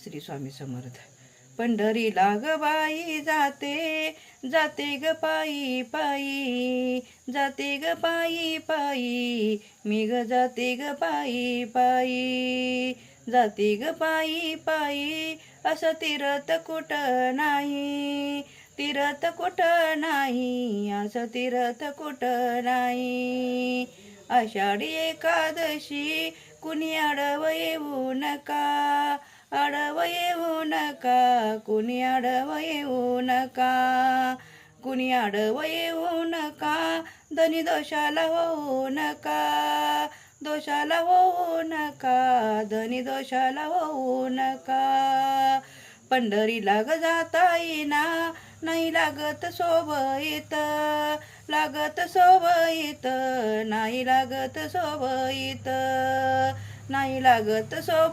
श्री स्वामी समर्थ. पंढरीला ग बाई जाते, जाते ग पायी पायी, जाते ग पायी पायी, मी ग जाते ग पायी पायी, जाते ग पायी पायी. असं तीरथ कुठं नाही, तीरथ कुठं नाही, असं तीरथ कुठं नाही. आषाढी एकादशी कुणी आडवं येऊ नका, आडवं येऊ नका, कुणी आडवं येऊ नका, कुणी आडवं येऊ नका. धनी दोषाला होऊ नका, दोषाला होऊ नका, धनी दोषाला होऊ नका. पंढरीला ग जाता येईना, नाही लागत सोबईत, लागत सोबईत, नाही लागत सोबईत, नाही लागत सोबईत.